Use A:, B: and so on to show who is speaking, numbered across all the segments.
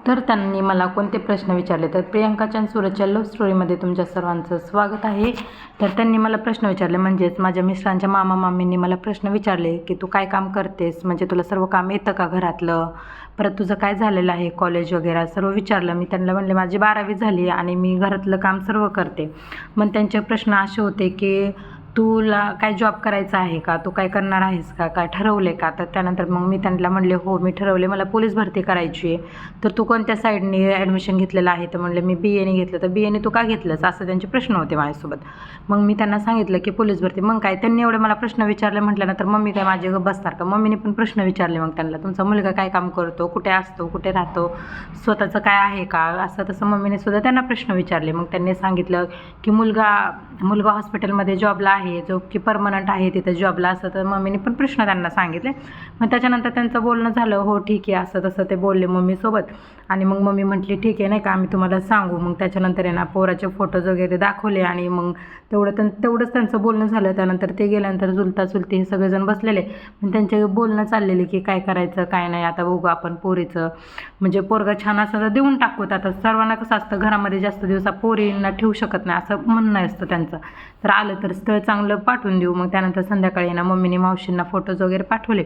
A: तर त्यांनी मला कोणते प्रश्न विचारले, तर प्रियंकाच्या आणि सूरजच्या लव्ह स्टोरीमध्ये तुमच्या सर्वांचं स्वागत आहे. तर त्यांनी मला प्रश्न विचारले, म्हणजेच माझ्या मिस्टरांच्या मामा मामींनी मला प्रश्न विचारले की तू काय काम करतेस, म्हणजे तुला सर्व काम येतं का घरातलं, परत तुझं काय झालेलं आहे कॉलेज वगैरे सर्व विचारलं. मी त्यांना म्हणले माझी 12वी झाली आणि मी घरातलं काम सर्व करते. मग त्यांचे प्रश्न असे होते की तुला काय जॉब करायचा आहे का, तू काय करणार आहेस का, काय ठरवले का. तर त्यानंतर मग मी त्यांना म्हणले हो मी ठरवले, मला पोलीस भरती करायची आहे. तर तू कोणत्या साईडने ॲडमिशन घेतलेलं आहे, तर म्हणले मी BA ने घेतलं. तर BA ने तू का घेतलंस, असं त्यांचे प्रश्न होते माझ्यासोबत. मग मी त्यांना सांगितलं की पोलीस भरती. मग काय त्यांनी एवढे मला प्रश्न विचारले म्हटल्यानंतर मम्मी काय माझे बसणार का. मम्मीने पण प्रश्न विचारले मग त्यांना, तुमचा मुलगा काय काम करतो, कुठे असतो, कुठे राहतो, स्वतःचं काय आहे का, असं तसं मम्मीने सुद्धा त्यांना प्रश्न विचारले. मग त्यांनी सांगितलं की मुलगा हॉस्पिटलमध्ये जॉबला आहे, जो की परमनंट आहे तिथं जॉबला, असं. तर मम्मीने पण प्रश्न त्यांना सांगितले. मग त्याच्यानंतर त्यांचं बोलणं झालं, हो ठीक आहे असं तसं ते बोलले मम्मीसोबत. आणि मग मम्मी म्हटली ठीक आहे नाही का, आम्ही तुम्हाला सांगू. मग त्याच्यानंतर आहे ना पोराचे फोटोज वगैरे दाखवले आणि मग तेवढंच त्यांचं बोलणं झालं. त्यानंतर ते गेल्यानंतर चुलता चुलती हे सगळेजण बसलेले. पण त्यांचे बोलणं चाललेले की काय करायचं काय नाही, आता बघू आपण पोरीचं, म्हणजे पोरगा छान असं तर देऊन टाकूत. आता सर्वांना कसं असतं घरामध्ये जास्त दिवस पोरींना ठेवू शकत नाही असं म्हणणं असतं त्यांचं. तर आलं तर स्थळ चांगलं पाठवून देऊ. मग त्यानंतर संध्याकाळी ना मम्मीने मावशींना फोटोज वगैरे पाठवले.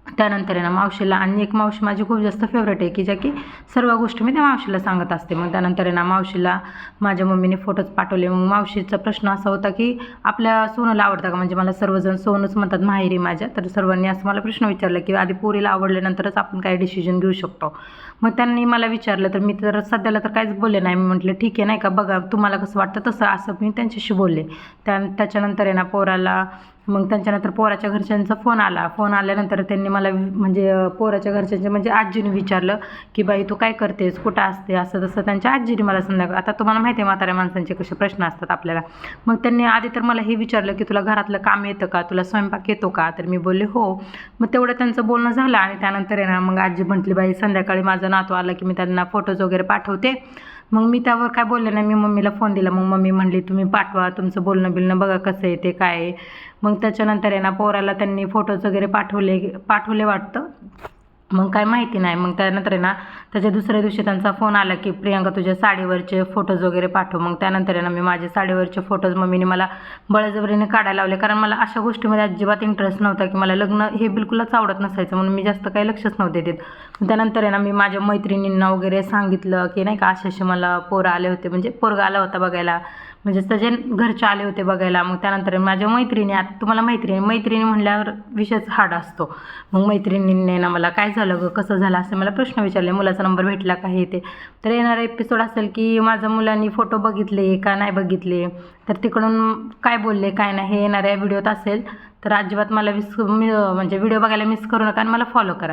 A: त्यानंतर आहे ना मावशीला, आणि एक मावशी माझी खूप जास्त फेवरेट आहे की ज्या की सर्व गोष्टी मी त्या मावशीला सांगत असते. मग त्यानंतर आहे ना मावशीला माझ्या मम्मीने फोटोज पाठवले. मग मावशीचा प्रश्न असा होता की आपल्या सोनूला आवडतं का, म्हणजे मला सर्वजण सोनूच म्हणतात माहेरी माझ्या. तर सर्वांनी असं मला प्रश्न विचारला की आधी पोरीला आवडल्यानंतरच आपण काय डिसिजन घेऊ शकतो. मग त्यांनी मला विचारलं, तर मी तर सध्याला तर काहीच बोलले नाही. मी म्हटलं ठीक आहे नाही का, बघा तुम्हाला कसं वाटतं तसं, असं मी त्यांच्याशी बोलले. त्याच्यानंतर आहे ना पोराला, मग त्यांच्यानंतर पोराच्या घरच्यांचा फोन आल्यानंतर त्यांनी मला म्हणजे पोराच्या घरच्यांच्या म्हणजे आजीने विचारलं की बाई तू काय करतेस, कुठं असते, असं तसं त्यांच्या आजीने मला संध्याकाळ, आता तुम्हाला माहिती आहे म्हाताऱ्या माणसांचे कसे प्रश्न असतात आपल्याला. मग त्यांनी आधी तर मला हे विचारलं की तुला घरातलं काम येतं का, तुला स्वयंपाक येतो का. तर मी बोलले हो. मग तेवढं त्यांचं बोलणं झालं. आणि त्यानंतर आहे ना मग आजी म्हटली बाई संध्याकाळी माझा नातू आला की मी त्यांना फोटोज वगैरे पाठवते. मग मी त्यावर काय बोलले नाही, मी मम्मीला फोन दिला. मग मम्मी म्हणली तुम्ही पाठवा, तुमचं बोलणं बघा कसं आहे ते काय आहे. मग त्याच्यानंतर आहे ना पोराला त्यांनी फोटोज वगैरे पाठवले वाटतं, मग काय माहिती नाही. मग त्यानंतर आहे ना त्याच्या दुसऱ्या दिवशी त्यांचा फोन आला की प्रियंका तुझ्या साडीवरचे फोटोज वगैरे पाठव. मग त्यानंतर आहे ना मी माझे साडीवरचे फोटोज मम्मीने मला बळजबरीने काढायला लावले, कारण मला अशा गोष्टीमध्ये अजिबात इंटरेस्ट नव्हता, की मला लग्न हे बिलकुलच आवडत नसायचं, म्हणून मी जास्त काही लक्षच नव्हते देत. त्यानंतर आहे ना मी माझ्या मैत्रिणींना वगैरे सांगितलं की नाही का असे मला पोरं आले होते, म्हणजे पोरगा आला होता बघायला, म्हणजे त्याचे घरचे आले होते बघायला. मग त्यानंतर माझ्या मैत्रिणी, आता तुम्हाला मैत्रिणी म्हणल्यावर विषयच हार्ड असतो. मग मैत्रिणींनी ना मला काय झालं गं, कसं झालं, असे मला प्रश्न विचारले, मुलाचा नंबर भेटला का हे ते. तर येणारा एपिसोड असेल की माझ्या मुलांनी फोटो बघितले का नाही बघितले, तर तिकडून काय बोलले काय नाही, हे येणाऱ्या व्हिडिओत असेल. तर अजिबात मला म्हणजे व्हिडिओ बघायला मिस करू नका आणि मला फॉलो करा.